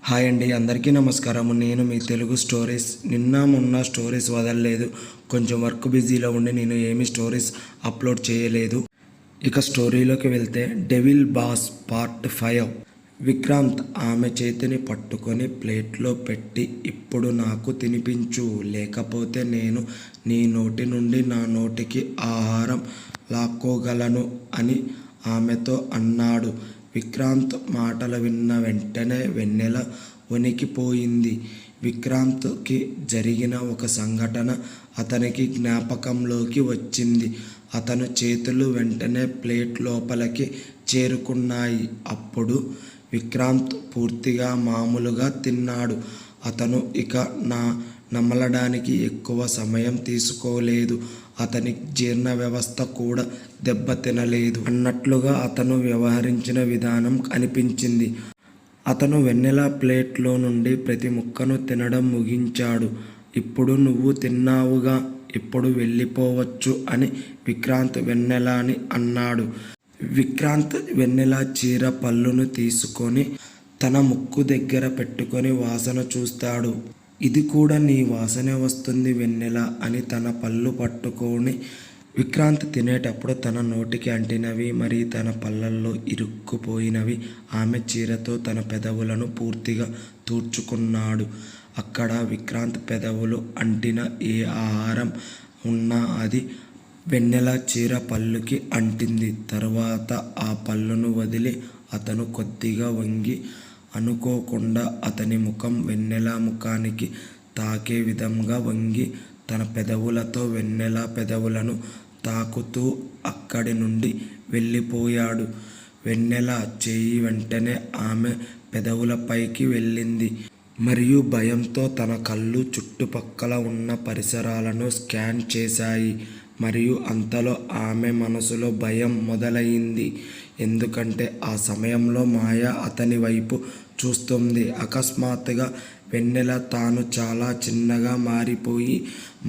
Hi అండి, అందరికీ నమస్కారము. నేను మీ తెలుగు స్టోరీస్. నిన్న మొన్న స్టోరీస్ వదలలేదు. కొంచెం వర్క్ బిజీలో ఉండి నేను ఏమీ స్టోరీస్ అప్లోడ్ చేయలేదు. ఇక స్టోరీలోకి వెళ్తే, డెవిల్ బాస్ పార్ట్ 5. విక్రాంత్ ఆమె చేతిని పట్టుకొని ప్లేట్లో పెట్టి, ఇప్పుడు నాకు తినిపించు, లేకపోతే నేను నీ నోటి నుండి నా నోటికి ఆహారం లాక్కోగలను అని ఆమెతో అన్నాడు. విక్రాంత్ మాటలు విన్న వెంటనే వెన్నెల వణికిపోయింది. విక్రాంత్కి జరిగిన ఒక సంఘటన అతనికి జ్ఞాపకంలోకి వచ్చింది. అతను చేతులు వెంటనే ప్లేట్ లోపలికి చేరుకున్నాయి. అప్పుడు విక్రాంత్ పూర్తిగా మామూలుగా తిన్నాడు. అతను ఇక నమలడానికి ఎక్కువ సమయం తీసుకోలేదు. అతని జీర్ణ వ్యవస్థ కూడా దెబ్బతినలేదు అన్నట్లుగా అతను వ్యవహరించిన విధానం అనిపించింది. అతను వెన్నెల ప్లేట్లో నుండి ప్రతి ముక్కను తినడం ముగించాడు. ఇప్పుడు నువ్వు తిన్నావుగా, ఇప్పుడు వెళ్ళిపోవచ్చు అని విక్రాంత్ వెన్నెలని అన్నాడు. విక్రాంత్ వెన్నెల చీర పళ్ళును తీసుకొని తన ముక్కు దగ్గర పెట్టుకొని వాసన చూస్తాడు. ఇది కూడా నీ వాసనే వస్తుంది వెన్నెల అని తన పళ్ళు పట్టుకొని విక్రాంత్ తినేటప్పుడు తన నోటికి అంటినవి మరి తన పళ్ళల్లో ఇరుక్కుపోయినవి ఆమె చీరతో తన పెదవులను పూర్తిగా తూర్చుకున్నాడు. అక్కడ విక్రాంత్ పెదవులు అంటిన ఏ ఆహారం ఉన్నా అది వెన్నెల చీర పళ్ళుకి అంటింది. తర్వాత ఆ పళ్ళును వదిలి అతను కొద్దిగా వంగి అనుకోకుండా అతని ముఖం వెన్నెల ముఖానికి తాకే విధంగా వంగి తన పెదవులతో వెన్నెల పెదవులను తాకుతూ అక్కడి నుండి వెళ్ళిపోయాడు. వెన్నెల చేయి వెంటనే ఆమె పెదవులపైకి వెళ్ళింది మరియు భయంతో తన కళ్ళు చుట్టుపక్కల ఉన్న పరిసరాలను స్కాన్ చేశాయి. మరియు అంతలో ఆమె మనసులో భయం మొదలైంది. ఎందుకంటే ఆ సమయంలో మాయ అతని వైపు చూస్తుంది. అకస్మాత్తుగా వెన్నెల తాను చాలా చిన్నగా మారిపోయి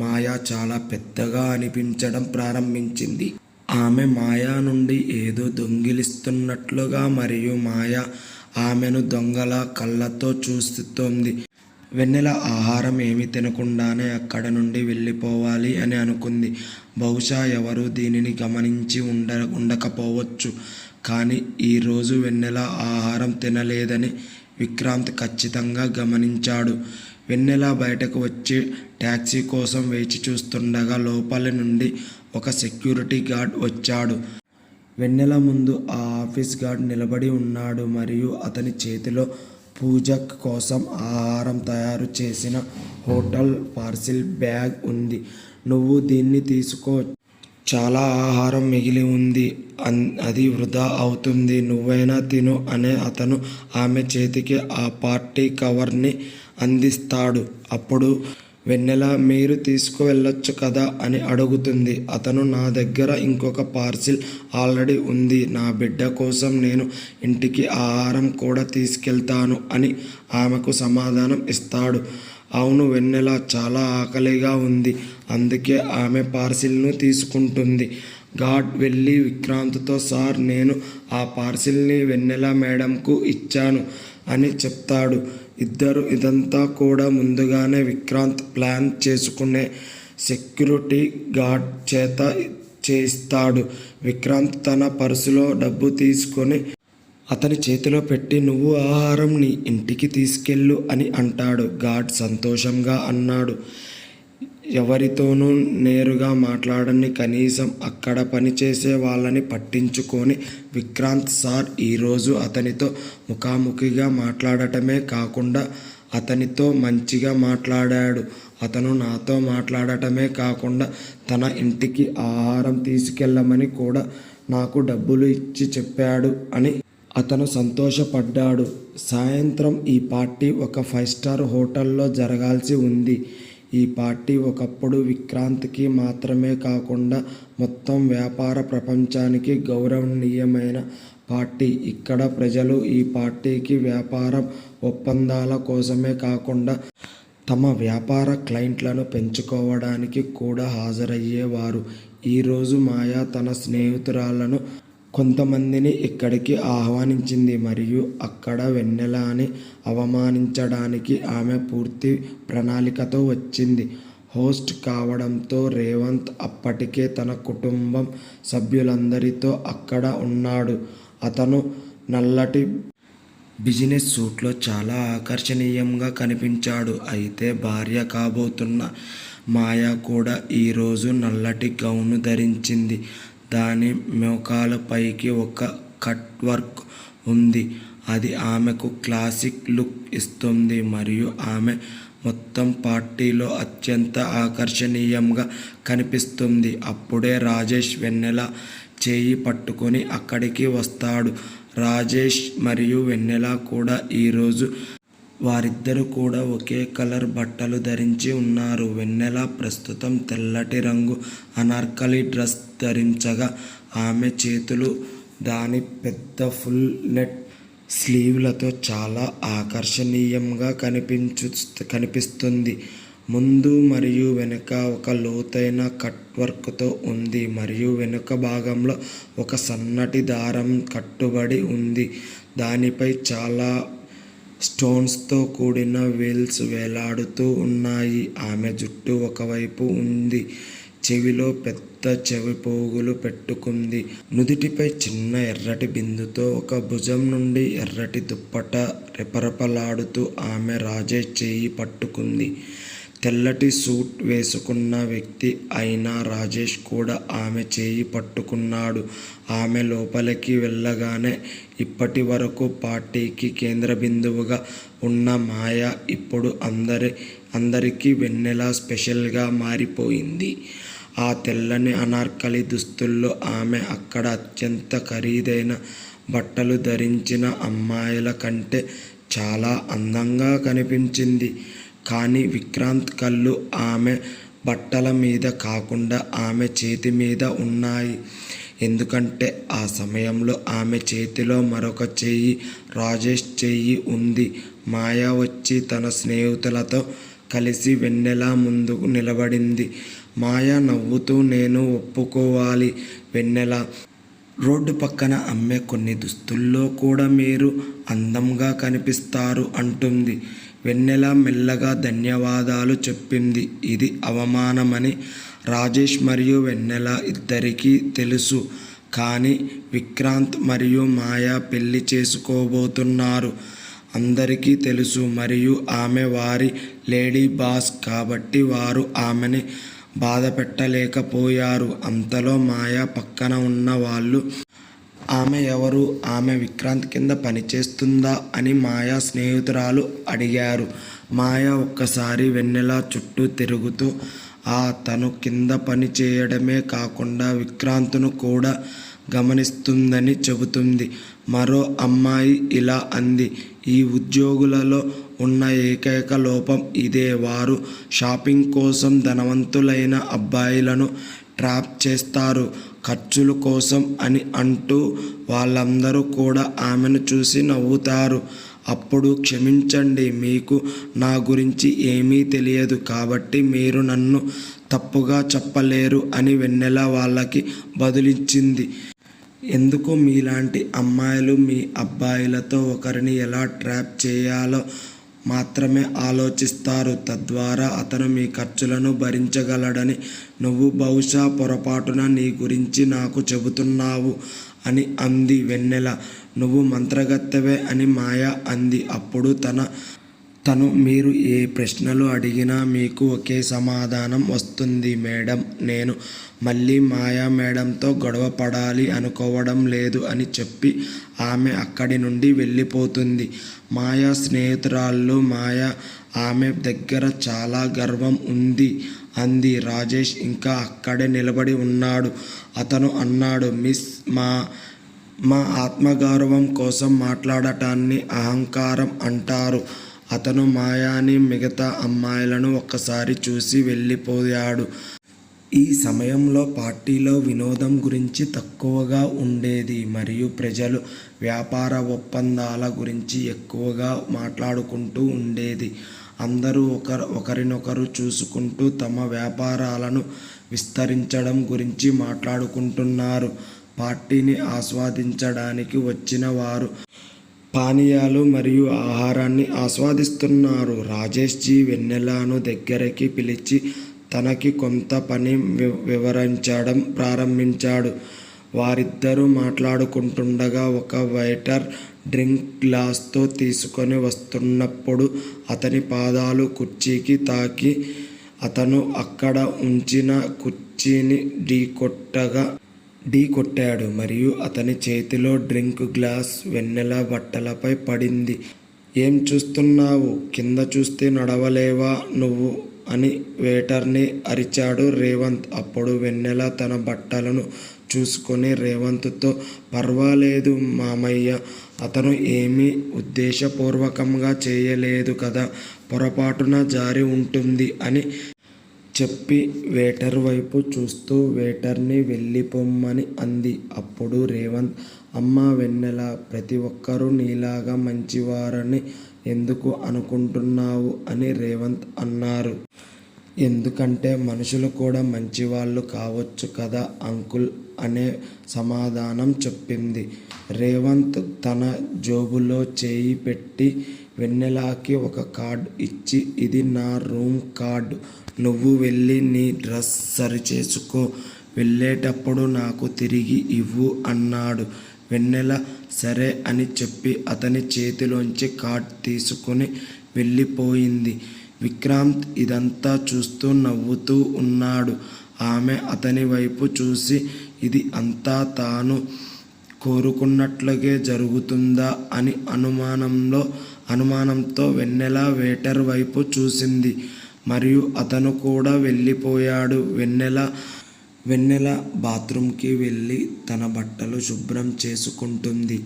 మాయ చాలా పెద్దగా అనిపించడం ప్రారంభించింది. ఆమె మాయా నుండి ఏదో దొంగిలిస్తున్నట్లుగా మరియు మాయ ఆమెను దొంగల కళ్ళతో చూస్తోంది. వెన్నెల ఆహారం ఏమీ తినకుండానే అక్కడ నుండి వెళ్ళిపోవాలి అని అనుకుంది. బహుశా ఎవరూ దీనిని గమనించి ఉండకపోవచ్చు. కానీ ఈరోజు వెన్నెల ఆహారం తినలేదని విక్రాంత్ ఖచ్చితంగా గమనించాడు. వెన్నెల బయటకు వచ్చి ట్యాక్సీ కోసం వేచి చూస్తుండగా లోపలి నుండి ఒక సెక్యూరిటీ గార్డ్ వచ్చాడు. వెన్నెల ముందు ఆ ఆఫీస్ గార్డ్ నిలబడి ఉన్నాడు మరియు అతని చేతిలో పూజ కోసం ఆహారం తయారు చేసిన హోటల్ పార్సిల్ బ్యాగ్ ఉంది. నువ్వు దీన్ని తీసుకో, చాలా ఆహారం మిగిలి ఉంది, అది వృధా అవుతుంది, నువ్వైనా తిను అనే అతను ఆమె చేతికి ఆ పార్టీ కవర్ని అందిస్తాడు. అప్పుడు వెన్నెల మీరు తీసుకువెళ్ళొచ్చు కదా అని అడుగుతుంది. అతను నా దగ్గర ఇంకొక పార్సిల్ ఆల్రెడీ ఉంది, నా బిడ్డ కోసం నేను ఇంటికి ఆహారం కూడా తీసుకెళ్తాను అని ఆమెకు సమాధానం ఇస్తాడు. అవును, వెన్నెల చాలా ఆకలిగా ఉంది, అందుకే ఆమె పార్సిల్ను తీసుకుంటుంది. గార్డ్ వెళ్ళి విక్రాంత్తో సార్, నేను ఆ పార్సిల్ని వెన్నెల మేడంకు ఇచ్చాను అని చెప్తాడు. ఇద్దరు ఇదంతా కూడా ముందుగానే విక్రాంత్ ప్లాన్ చేసుకునే సెక్యూరిటీ గార్డ్ చేత చేయిస్తాడు. విక్రాంత్ తన పర్సులో డబ్బు తీసుకొని అతని చేతిలో పెట్టి నువ్వు ఆహారం నీ ఇంటికి తీసుకెళ్ళు అని అంటాడు. గార్డ్ సంతోషంగా అన్నాడు. ఎవరితోనూ నేరుగా మాట్లాడని, కనీసం అక్కడ పనిచేసే వాళ్ళని పట్టించుకొని విక్రాంత్ సార్ ఈరోజు అతనితో ముఖాముఖిగా మాట్లాడటమే కాకుండా అతనితో మంచిగా మాట్లాడాడు. అతను నాతో మాట్లాడటమే కాకుండా తన ఇంటికి ఆహారం తీసుకెళ్ళమని కూడా నాకు డబ్బులు ఇచ్చి చెప్పాడు అని అతను సంతోషపడ్డాడు. సాయంత్రం ఈ పార్టీ ఒక 5 స్టార్ హోటల్లో జరగాల్సి ఉంది. ఈ పార్టీ ఒకప్పుడు విక్రాంత్కి మాత్రమే కాకుండా మొత్తం వ్యాపార ప్రపంచానికి గౌరవనీయమైన పార్టీ. ఇక్కడ ప్రజలు ఈ పార్టీకి వ్యాపారం ఒప్పందాల కోసమే కాకుండా తమ వ్యాపార క్లయింట్లను పెంచుకోవడానికి కూడా హాజరయ్యేవారు. ఈరోజు మాయ తన స్నేహితురాలను కొంతమందిని ఇక్కడికి ఆహ్వానించింది మరియు అక్కడ వెన్నెలని అవమానించడానికి ఆమె పూర్తి ప్రణాళికతో వచ్చింది. హోస్ట్ కావడంతో రేవంత్ అప్పటికే తన కుటుంబం సభ్యులందరితో అక్కడ ఉన్నాడు. అతను నల్లటి బిజినెస్ సూట్లో చాలా ఆకర్షణీయంగా కనిపించాడు. అయితే భార్య కాబోతున్న మాయా కూడా ఈరోజు నల్లటి గౌను ధరించింది. దాని మోకాలపైకి ఒక కట్ వర్క్ ఉంది. అది ఆమెకు క్లాసిక్ లుక్ ఇస్తుంది మరియు ఆమె మొత్తం పార్టీలో అత్యంత ఆకర్షణీయంగా కనిపిస్తుంది. అప్పుడే రాజేష్ వెన్నెల చేయి పట్టుకొని అక్కడికి వస్తాడు. రాజేష్ మరియు వెన్నెల కూడా ఈరోజు వారిద్దరూ కూడా ఒకే కలర్ బట్టలు ధరించి ఉన్నారు. వెన్నెల ప్రస్తుతం తెల్లటి రంగు అనార్కలి డ్రెస్ ధరించగా ఆమె చేతులు దాని పెద్ద ఫుల్ నెట్ స్లీవ్లతో చాలా ఆకర్షణీయంగా కనిపిస్తుంది. ముందు మరియు వెనుక ఒక లోతైన కట్ వర్క్తో ఉంది మరియు వెనుక భాగంలో ఒక సన్నటి దారం కట్టుబడి ఉంది. దానిపై చాలా స్టోన్స్తో కూడిన వేల్స్ వేలాడుతూ ఉన్నాయి. ఆమె జుట్టు ఒకవైపు ఉంది. చెవిలో పెద్ద చెవిపోగులు పెట్టుకుంది. నుదిటిపై చిన్న ఎర్రటి బిందుతో ఒక భుజం నుండి ఎర్రటి దుప్పట రెపరెపలాడుతూ ఆమె రాజేష్ చేయి పట్టుకుంది. తెల్లటి సూట్ వేసుకున్న వ్యక్తి అయిన రాజేష్ కూడా ఆమె చేయి పట్టుకున్నాడు. ఆమె లోపలికి వెళ్ళగానే ఇప్పటి వరకు పార్టీకి కేంద్ర బిందువుగా ఉన్న మాయ ఇప్పుడు అందరికీ వెన్నెల స్పెషల్గా మారిపోయింది. ఆ తెల్లని అనార్కలి దుస్తుల్లో ఆమె అక్కడ అత్యంత ఖరీదైన బట్టలు ధరించిన అమ్మాయిల కంటే చాలా అందంగా కనిపించింది. కానీ విక్రాంత్ కళ్ళు ఆమె బట్టల మీద కాకుండా ఆమె చేతి మీద ఉన్నాయి. ఎందుకంటే ఆ సమయంలో ఆమె చేతిలో మరొక చెయ్యి రాజేష్ చెయ్యి ఉంది. మాయ వచ్చి తన స్నేహితులతో కలిసి వెన్నెల ముందు నిలబడింది. మాయ నవ్వుతూ, నేను ఒప్పుకోవాలి వెన్నెల. రోడ్డు పక్కన అమ్మే కొన్ని దుస్తుల్లో కూడా మీరు అందంగా కనిపిస్తారు అంటుంది. వెన్నెల మెల్లగా ధన్యవాదాలు చెప్పింది. ఇది అవమానమని రాజేష్ మరియు వెన్నెల ఇద్దరికీ తెలుసు. కానీ విక్రాంత్ మరియు మాయ పెళ్లి చేసుకోబోతున్నారు అందరికీ తెలుసు మరియు ఆమె వారి లేడీ బాస్ కాబట్టి వారు ఆమెని బాధ పెట్టలేకపోయారు. అంతలో మాయ పక్కన ఉన్న వాళ్ళు, ఆమె ఎవరు? ఆమె విక్రాంత్ కింద పనిచేస్తుందా అని మాయ స్నేహితురాలు అడిగారు. మాయ ఒక్కసారి వెన్నెల చుట్టూ తిరుగుతూ తను కింద పని చేయడమే కాకుండా విక్రాంత్ను కూడా గమనిస్తుందని చెబుతుంది. మరో అమ్మాయి ఇలా అంది, ఈ ఉద్యోగులలో ఉన్న ఏకైక లోపం ఇదే. వారు షాపింగ్ కోసం ధనవంతులైన అబ్బాయిలను ట్రాప్ చేస్తారు ఖర్చుల కోసం అని అంటూ వాళ్ళందరూ కూడా ఆమెను చూసి నవ్వుతారు. అప్పుడు క్షమించండి, మీకు నా గురించి ఏమీ తెలియదు కాబట్టి మీరు నన్ను తప్పుగా చెప్పలేరు అని వెన్నెల వాళ్ళకి బదులిచ్చింది. ఎందుకు మీలాంటి అమ్మాయిలు మీ అబ్బాయిలతో ఒకరిని ఎలా ట్రాప్ చేయాలో మాత్రమే ఆలోచిస్తారు. తద్వారా అతను మీ ఖర్చులను భరించగలడని నువ్వు బహుశా పొరపాటున నీ గురించి నాకు చెబుతున్నావు అని అంది వెన్నెల. నువ్వు మంత్రగత్తెవే అని మాయ అంది. అప్పుడు తను మీరు ఏ ప్రశ్నలు అడిగినా మీకు ఒకే సమాధానం వస్తుంది మేడం. నేను మళ్ళీ మాయా మేడంతో గొడవ పడాలి అనుకోవడం లేదు అని చెప్పి ఆమె అక్కడి నుండి వెళ్ళిపోతుంది. మాయా స్నేహితురాళ్ళు మాయ ఆమె దగ్గర చాలా గర్వం ఉంది అంది. రాజేష్ ఇంకా అక్కడే నిలబడి ఉన్నాడు. అతను అన్నాడు, మిస్ మా ఆత్మగౌరవం కోసం మాట్లాడటాన్ని అహంకారం అంటారు. అతను మాయాని మిగతా అమ్మాయిలను ఒక్కసారి చూసి వెళ్ళిపోయాడు. ఈ సమయంలో పార్టీలో వినోదం గురించి తక్కువగా ఉండేది మరియు ప్రజలు వ్యాపార ఒప్పందాల గురించి ఎక్కువగా మాట్లాడుకుంటూ ఉండేది. అందరూ ఒకరినొకరు చూసుకుంటూ తమ వ్యాపారాలను విస్తరించడం గురించి మాట్లాడుకుంటున్నారు. పార్టీని ఆస్వాదించడానికి వచ్చిన వారు పానీయాలు మరియు ఆహారాన్ని ఆస్వాదిస్తున్నారు. రాజేష్ జీ వెన్నెలను దగ్గరికి పిలిచి తనకి కొంత పని వివరించడం ప్రారంభించాడు. వారిద్దరూ మాట్లాడుకుంటుండగా ఒక వెయిటర్ డ్రింక్ గ్లాస్తో తీసుకొని వస్తున్నప్పుడు అతని పాదాలు కుర్చీకి తాకి అతను అక్కడ ఉంచిన కుర్చీని ఢీకొట్టాడు మరియు అతని చేతిలో డ్రింక్ గ్లాస్ వెన్నెల బట్టలపై పడింది. ఏం చూస్తున్నావు? కింద చూస్తే నడవలేవా నువ్వు అని వెయిటర్ని అరిచాడు రేవంత్. అప్పుడు వెన్నెల తన బట్టలను చూసుకొని రేవంత్తో, పర్వాలేదు మామయ్య, అతను ఏమీ ఉద్దేశపూర్వకంగా చేయలేదు కదా, పొరపాటున జారి ఉంటుంది అని చెప్పి వెయిటర్ వైపు చూస్తూ వెయిటర్ని వెళ్ళిపోమ్మని అంది. అప్పుడు రేవంత్, అమ్మా వెన్నెల, ప్రతి ఒక్కరూ నీలాగా మంచివారని ఎందుకు అనుకుంటున్నావు అని రేవంత్ అన్నారు. ఎందుకంటే మనుషులు కూడా మంచివాళ్ళు కావచ్చు కదా అంకుల్ అనే సమాధానం చెప్పింది. రేవంత్ తన జేబులో చేయి పెట్టి వెన్నెలకి ఒక కార్డు ఇచ్చి, ఇది నా రూమ్ కార్డు, నువ్వు వెళ్ళి నీ డ్రెస్ సరిచేసుకో, వెళ్ళేటప్పుడు నాకు తిరిగి ఇవ్వు అన్నాడు. వెన్నెల సరే అని చెప్పి అతని చేతిలోంచి కార్డ్ తీసుకుని వెళ్ళిపోయింది. విక్రాంత్ ఇదంతా చూస్తూ నవ్వుతూ ఉన్నాడు. ఆమె అతని వైపు చూసి, ఇది అంతా తాను కోరుకున్నట్లుగే జరుగుతుందా అని అనుమానంతో వెన్నెల వెయిటర్ వైపు చూసింది. మరియు అతను కూడా వెళ్ళిపోయాడు. వెన్నెల బాత్రూంకి వెళ్ళి తన బట్టలు శుభ్రం చేసుకుంటుంది.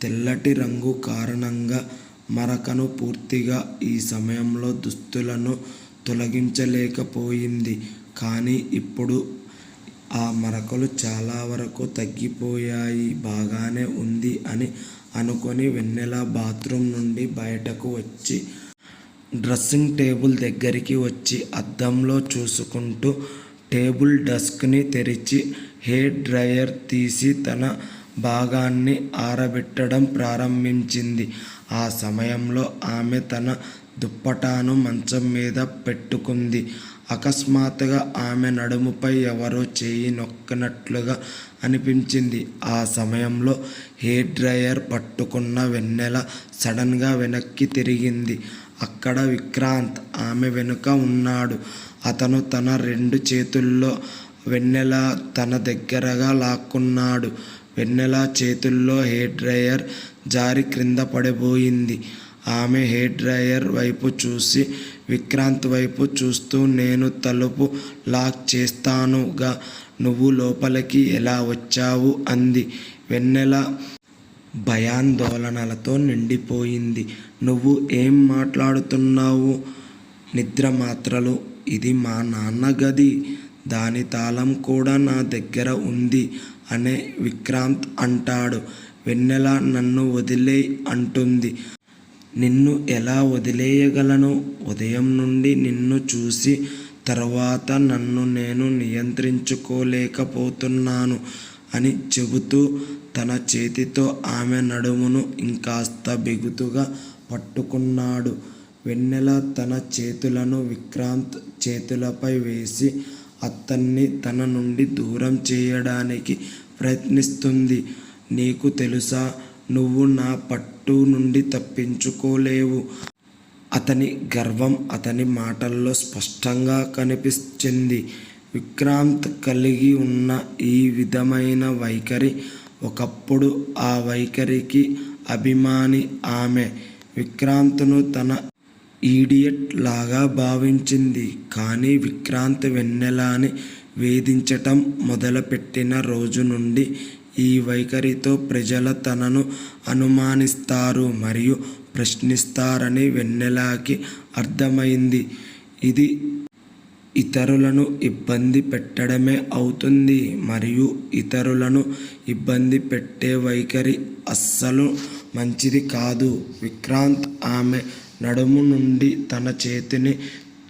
తెల్లటి రంగు కారణంగా మరకను పూర్తిగా ఈ సమయంలో దుస్తులను తొలగించలేకపోయింది. కానీ ఇప్పుడు ఆ మరకలు చాలా వరకు తగ్గిపోయాయి. బాగానే ఉంది అని అనుకొని వెన్నెల బాత్రూమ్ నుండి బయటకు వచ్చి డ్రెస్సింగ్ టేబుల్ దగ్గరికి వచ్చి అద్దంలో చూసుకుంటూ టేబుల్ డెస్క్ని తెరిచి హెయిర్ డ్రయర్ తీసి తన భాగాన్ని ఆరబెట్టడం ప్రారంభించింది. ఆ సమయంలో ఆమె తన దుప్పటాను మంచం మీద పెట్టుకుంది. అకస్మాత్తుగా ఆమె నడుముపై ఎవరో చేయి నొక్కినట్లుగా అనిపించింది. ఆ సమయంలో హెయిర్ డ్రయర్ పట్టుకున్న వెన్నెల సడన్గా వెనక్కి తిరిగింది. అక్కడ విక్రాంత్ ఆమె వెనుక ఉన్నాడు. అతను తన 2 చేతుల్లో వెన్నెల తన దగ్గరగా లాక్కున్నాడు. వెన్నెల చేతుల్లో హెయిర్ డ్రయర్ జారి క్రింద పడిపోయింది. ఆమె హెయిర్ డ్రయర్ వైపు చూసి విక్రాంత్ వైపు చూస్తూ, నేను తలుపు లాక్ చేస్తానుగా, నువ్వు లోపలికి ఎలా వచ్చావు అంది. వెన్నెల భయాందోళనలతో నిండిపోయింది. నువ్వు ఏం మాట్లాడుతున్నావు? నిద్ర మాత్రలు, ఇది మా నాన్న గది, దాని తాళం కూడా నా దగ్గర ఉంది అనే విక్రాంత్ అంటాడు. వెన్నెల నన్ను వదిలేయ్ అంటుంది. నిన్ను ఎలా వదిలేయగలను? ఉదయం నుండి నిన్ను చూసి తర్వాత నన్ను నేను నియంత్రించుకోలేకపోతున్నాను అని చెబుతూ తన చేతితో ఆమె నడుమును ఇంకాస్త బిగుతుగా పట్టుకున్నాడు. వెన్నెల తన చేతులను విక్రాంత్ చేతులపై వేసి అతన్ని తన నుండి దూరం చేయడానికి ప్రయత్నిస్తుంది. నీకు తెలుసా, నువ్వు నా పట్టు నుండి తప్పించుకోలేవు. అతని గర్వం అతని మాటల్లో స్పష్టంగా కనిపించింది. విక్రాంత్ కలిగి ఉన్న ఈ విధమైన వైఖరి, ఒకప్పుడు ఆ వైఖరికి అభిమాని ఆమె విక్రాంత్ను తన ఈడియట్ లాగా భావించింది. కానీ విక్రాంత్ వెన్నెలని వేధించటం మొదలుపెట్టిన రోజు నుండి ఈ వైఖరితో ప్రజలు తనను అనుమానిస్తారు మరియు ప్రశ్నిస్తారని వెన్నెలకి అర్థమైంది. ఇది ఇతరులను ఇబ్బంది పెట్టడమే అవుతుంది మరియు ఇతరులను ఇబ్బంది పెట్టే వైఖరి అస్సలు మంచిది కాదు. విక్రాంత్ ఆమె నడుము నుండి తన చేతిని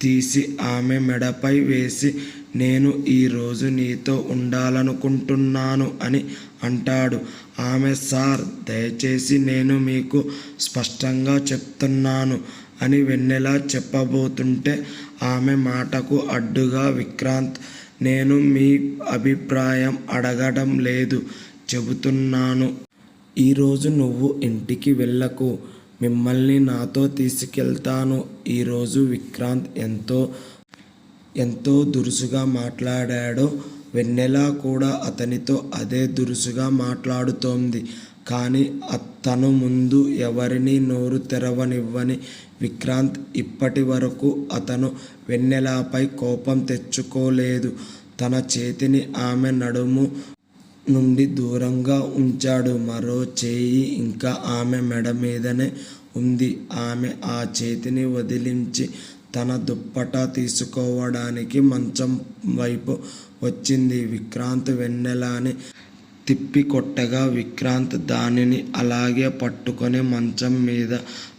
తీసి ఆమె మెడపై వేసి, నేను ఈరోజు నీతో ఉండాలనుకుంటున్నాను అని అంటాడు. ఆమె సార్, దయచేసి నేను మీకు స్పష్టంగా చెప్తున్నాను అని వెన్నెల చెప్పబోతుంటే ఆమె మాటకు అడ్డుగా విక్రాంత్, నేను మీ అభిప్రాయం అడగడం లేదు, చెబుతున్నాను. ఈరోజు నువ్వు ఇంటికి వెళ్ళకు, మిమ్మల్ని నాతో తీసుకెళ్తాను. ఈరోజు విక్రాంత్ ఎంతో దురుసుగా మాట్లాడాడో వెన్నెల కూడా అతనితో అదే దురుసుగా మాట్లాడుతోంది. కానీ తను ముందు ఎవరినీ నోరు తెరవనివ్వని విక్రాంత్ ఇప్పటి వరకు అతను వెన్నెలపై కోపం తెచ్చుకోలేదు. తన చేతిని ఆమె నడుము నుండి దూరంగా ఉంచాడు. మరో చేయి ఇంకా ఆమె మెడ మీదనే ఉంది. ఆమె ఆ చేతిని వదిలించి తన దుప్పటా తీసుకోవడానికి మంచం వైపు వచ్చింది. విక్రాంత్ వెన్నెలని తిప్పి కొట్టగా విక్రాంత్ దానిని అలాగే పట్టుకొని మంచం మీద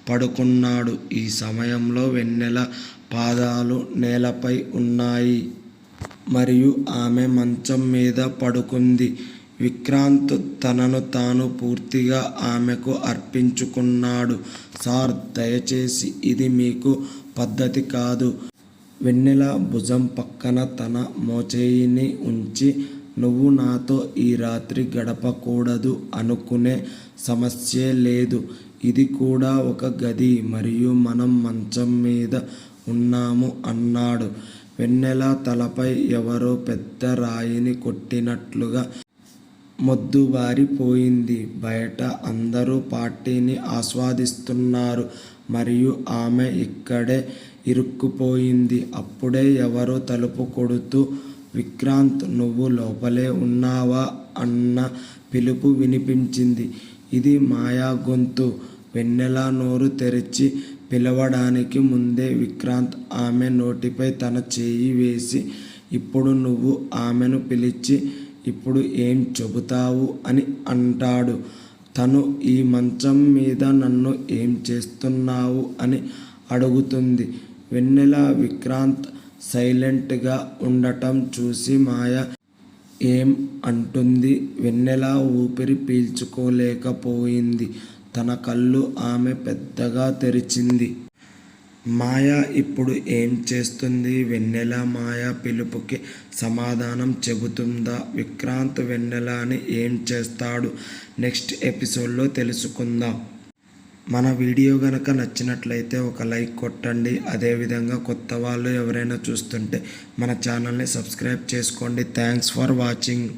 పడుకున్నాడు. ఈ సమయంలో వెన్నెల పాదాలు నేలపై ఉన్నాయి మరియు ఆమె మంచం మీద పడుకుంది. విక్రాంత్ తనను తాను పూర్తిగా ఆమెకు అర్పించుకున్నాడు. సార్, దయచేసి ఇది మీకు పద్ధతి కాదు. వెన్నెల భుజం పక్కన తన మోచేయిని ఉంచి, నువ్వు నాతో ఈ రాత్రి గడపకూడదు అనుకునే సమస్యే లేదు. ఇది కూడా ఒక గది మరియు మనం మంచం మీద ఉన్నాము అన్నాడు. వెన్నెల తలపై ఎవరో పెద్ద రాయిని కొట్టినట్లుగా మొద్దుబారిపోయింది. బయట అందరూ పార్టీని ఆస్వాదిస్తున్నారు మరియు ఆమె ఇక్కడే ఇరుక్కుపోయింది. అప్పుడే ఎవరో తలుపు కొడుతూ, విక్రాంత్, నువ్వు లోపలే ఉన్నావా అన్న పిలుపు వినిపించింది. ఇది మాయా గొంతు. వెన్నెల నోరు తెరిచి పిలవడానికి ముందే విక్రాంత్ ఆమె నోటిపై తన చేయి వేసి, ఇప్పుడు నువ్వు ఆమెను పిలిచి ఇప్పుడు ఏం చెబుతావు అని అంటాడు. తను ఈ మంచం మీద నన్ను ఏం చేస్తున్నావు అని అడుగుతుంది. వెన్నెల విక్రాంత్ సైలెంట్గా ఉండటం చూసి మాయ ఏం అంటుంది. వెన్నెల ఊపిరి పీల్చుకోలేకపోయింది. తన కళ్ళు ఆమె పెద్దగా తెరిచింది. మాయ ఇప్పుడు ఏం చేస్తుంది? వెన్నెల మాయ పిలుపుకి సమాధానం చెబుతుందా? విక్రాంత్ వెన్నెలని ఏం చేస్తాడు? నెక్స్ట్ ఎపిసోడ్లో తెలుసుకుందాం. మన వీడియో గనక నచ్చినట్లయితే ఒక లైక్ కొట్టండి. అదేవిధంగా కొత్త వాళ్ళు ఎవరైనా చూస్తుంటే మన ఛానల్ని సబ్స్క్రైబ్ చేసుకోండి. Thanks for watching.